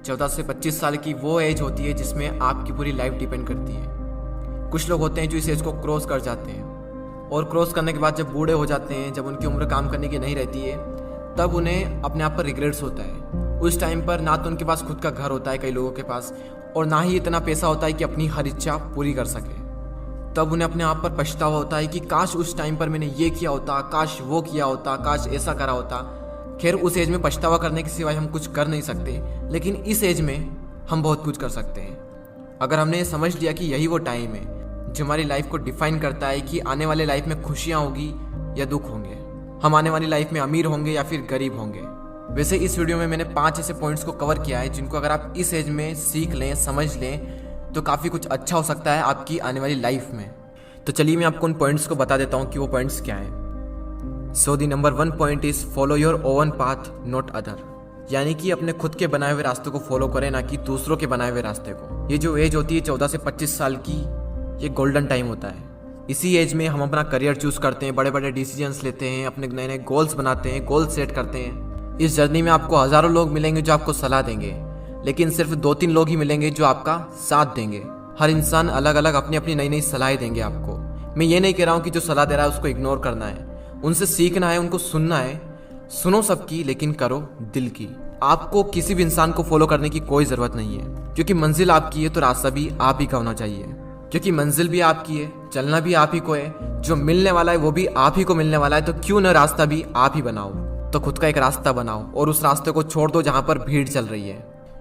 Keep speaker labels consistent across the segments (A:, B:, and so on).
A: 14 से 25 साल की वो एज होती है जिसमें आपकी पूरी लाइफ डिपेंड करती है। कुछ लोग होते हैं जो इस एज को क्रॉस कर जाते हैं और क्रॉस करने के बाद जब बूढ़े हो जाते हैं, जब उनकी उम्र काम करने की नहीं रहती है, तब उन्हें अपने आप पर रिग्रेट्स होता है। उस टाइम पर ना तो उनके पास खुद का घर होता है कई लोगों के पास, और ना ही इतना पैसा होता है कि अपनी हर इच्छा पूरी कर सके। तब उन्हें अपने आप पर पछतावा होता है कि काश उस टाइम पर मैंने ये किया होता, काश वो किया होता, काश ऐसा करा होता। खैर, उस एज में पछतावा करने के सिवाय हम कुछ कर नहीं सकते, लेकिन इस एज में हम बहुत कुछ कर सकते हैं। अगर हमने ये समझ लिया कि यही वो टाइम है जो हमारी लाइफ को डिफाइन करता है कि आने वाले लाइफ में खुशियाँ होगी या दुख होंगे, हम आने वाली लाइफ में अमीर होंगे या फिर गरीब होंगे। वैसे इस वीडियो में मैंने 5 ऐसे पॉइंट्स को कवर किया है जिनको अगर आप इस एज में सीख लें, समझ लें, तो काफ़ी कुछ अच्छा हो सकता है आपकी आने वाली लाइफ में। तो चलिए मैं आपको उन पॉइंट्स को बता देता हूँ कि वो पॉइंट्स क्या हैं। So the number 1 point is follow your own path not other, यानी कि अपने खुद के बनाए हुए रास्ते को फॉलो करें, ना कि दूसरों के बनाए हुए रास्ते को। ये जो एज होती है 14 से 25 साल की, ये गोल्डन टाइम होता है। इसी एज में हम अपना करियर चूज करते हैं, बड़े बड़े डिसीजंस लेते हैं, अपने नए नए गोल्स बनाते हैं, गोल सेट करते हैं। इस जर्नी में आपको हज़ारों लोग मिलेंगे जो आपको सलाह देंगे, लेकिन सिर्फ 2-3 लोग ही मिलेंगे जो आपका साथ देंगे। हर इंसान अलग अलग अपनी अपनी नई नई सलाहें देंगे आपको। मैं ये नहीं कह रहा हूँ कि जो सलाह दे रहा है उसको इग्नोर करना है, उनसे सीखना है, उनको सुनना है। सुनो सबकी, लेकिन करो दिल की। आपको किसी भी इंसान को फॉलो करने की कोई ज़रूरत नहीं है, क्योंकि मंजिल आपकी है तो रास्ता भी आप ही का होना चाहिए। क्योंकि मंजिल भी आपकी है, चलना भी आप ही को है, जो मिलने वाला है वो भी आप ही को मिलने वाला है, तो क्यों न रास्ता भी आप ही बनाओ। तो खुद का एक रास्ता बनाओ और उस रास्ते को छोड़ दो जहाँ पर भीड़ चल रही है,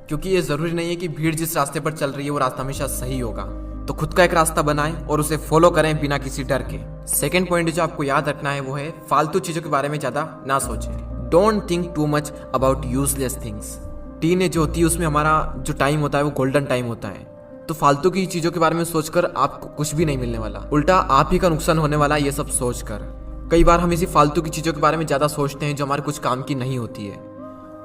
A: क्योंकि ये ज़रूरी नहीं है कि भीड़ जिस रास्ते पर चल रही है वो रास्ता हमेशा सही होगा। तो खुद का एक रास्ता बनाएं और उसे फॉलो करें बिना किसी डर के। सेकेंड पॉइंट जो आपको याद रखना है वो है फालतू चीज़ों के बारे में ज़्यादा ना सोचें। Don't think too much about useless things. Teenage जो होती है उसमें हमारा जो टाइम होता है वो गोल्डन टाइम होता है, तो फालतू की चीज़ों के बारे में सोचकर आपको कुछ भी नहीं मिलने वाला, उल्टा आप ही का नुकसान होने वाला है ये सब सोचकर। कई बार हम इसी फालतू की चीज़ों के बारे में ज़्यादा सोचते हैं जो हमारे कुछ काम की नहीं होती है,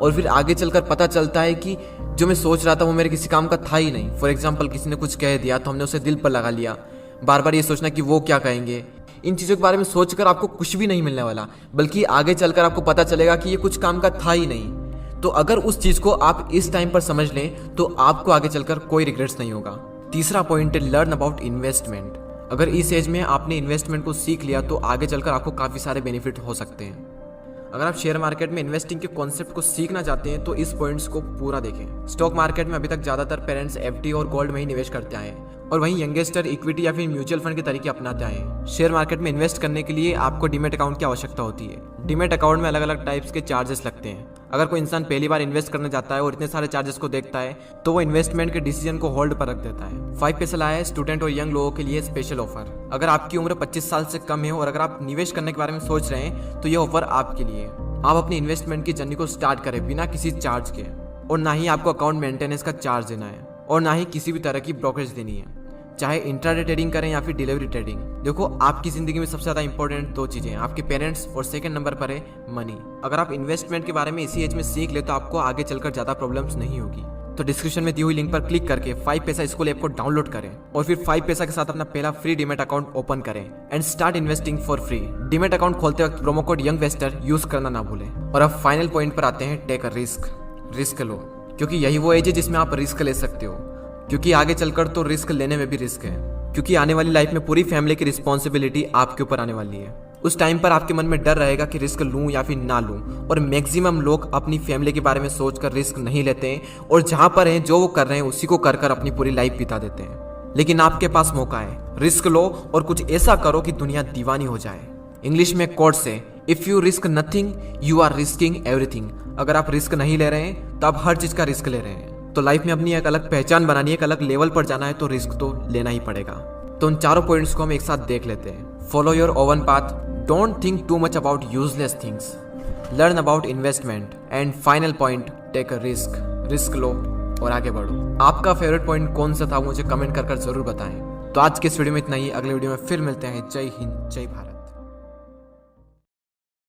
A: और फिर आगे चलकर पता चलता है कि जो मैं सोच रहा था वो मेरे किसी काम का था ही नहीं। फॉर एग्जाम्पल, किसी ने कुछ कह दिया तो हमने उसे दिल पर लगा लिया, बार बार ये सोचना कि वो क्या कहेंगे। इन चीज़ों के बारे में सोचकर आपको कुछ भी नहीं मिलने वाला, बल्कि आगे चलकर आपको पता चलेगा कि ये कुछ काम का था ही नहीं। तो अगर उस चीज़ को आप इस टाइम पर समझ लें तो आपको आगे चलकर कोई रिग्रेट्स नहीं होगा। तीसरा पॉइंट है लर्न अबाउट इन्वेस्टमेंट। अगर इस एज में आपने इन्वेस्टमेंट को सीख लिया तो आगे चलकर आपको काफ़ी सारे बेनिफिट हो सकते हैं। अगर आप शेयर मार्केट में इन्वेस्टिंग के कॉन्सेप्ट को सीखना चाहते हैं तो इस पॉइंट्स को पूरा देखें। स्टॉक मार्केट में अभी तक ज़्यादातर पेरेंट्स एफडी और गोल्ड में ही निवेश करते आए हैं, और वहीं यंगेस्टर इक्विटी या फिर म्यूचुअल फंड के तरीके अपनाते आए हैं। शेयर मार्केट में इन्वेस्ट करने के लिए आपको डीमेट अकाउंट की आवश्यकता होती है। डीमेट अकाउंट में अलग अलग टाइप्स के चार्जेस लगते हैं। अगर कोई इंसान पहली बार इन्वेस्ट करने जाता है और इतने सारे चार्जेस को देखता है तो वो इन्वेस्टमेंट के डिसीजन को होल्ड पर रख देता है। 5 पैसा लाया है स्टूडेंट और यंग लोगों के लिए स्पेशल ऑफर। अगर आपकी उम्र 25 साल से कम है और अगर आप निवेश करने के बारे में सोच रहे हैं तो ये ऑफर आपके लिए है। आप अपनी इन्वेस्टमेंट की जर्नी को स्टार्ट करें बिना किसी चार्ज के, और ना ही आपको अकाउंट मेंटेनेंस का चार्ज देना है, और ना ही किसी भी तरह की ब्रोकरेज देनी है, चाहे इंट्राडे ट्रेडिंग करें या फिर डिलीवरी ट्रेडिंग। देखो, आपकी जिंदगी में सबसे ज़्यादा इंपॉर्टेंट 2 चीज़ें हैं, आपके पेरेंट्स, और सेकंड नंबर पर है मनी। अगर आप इन्वेस्टमेंट के बारे में इसी एज में सीख ले तो आपको आगे चलकर ज़्यादा प्रॉब्लम्स नहीं होगी। तो डिस्क्रिप्शन में दी हुई लिंक पर क्लिक करके 5 पैसा स्कूल ऐप को डाउनलोड करें और फिर 5 पैसा के साथ अपना पहला फ्री डीमेट अकाउंट ओपन करें and start investing for free. Demat account खोलते वक्त प्रोमो कोड यंगवेस्टर यूज करना ना भूलें। और अब फाइनल पॉइंट पर आते हैं, टेक अ रिस्क। रिस्क लो, क्योंकि यही वो एज है जिसमें आप रिस्क ले सकते हो, क्योंकि आगे चलकर तो रिस्क लेने में भी रिस्क है, क्योंकि आने वाली लाइफ में पूरी फैमिली की रिस्पॉन्सिबिलिटी आपके ऊपर आने वाली है। उस टाइम पर आपके मन में डर रहेगा कि रिस्क लूं या फिर ना लूं, और मैक्सिमम लोग अपनी फैमिली के बारे में सोचकर रिस्क नहीं लेते हैं, और जहां पर हैं जो वो कर रहे हैं उसी को कर कर अपनी पूरी लाइफ बिता देते हैं। लेकिन आपके पास मौका है, रिस्क लो और कुछ ऐसा करो कि दुनिया दीवानी हो जाए। इंग्लिश में कोट्स है, if you risk nothing you are risking everything. अगर आप रिस्क नहीं ले रहे हैं तो आप हर चीज का रिस्क ले रहे हैं। तो लाइफ में अपनी एक अलग पहचान बनानी है, एक अलग लेवल पर जाना है, तो रिस्क तो लेना ही पड़ेगा। तो उन चारों पॉइंट्स को हम एक साथ देख लेते हैं। Follow your own path, don't think too much about useless things, learn about investment, and final point, take a risk. Risk लो और आगे बढ़ो। आपका फेवरेट पॉइंट कौन सा था मुझे कमेंट कर जरूर बताएं। तो आज के इस वीडियो में इतना ही, अगले वीडियो में फिर मिलते हैं। जय हिंद, जय भारत।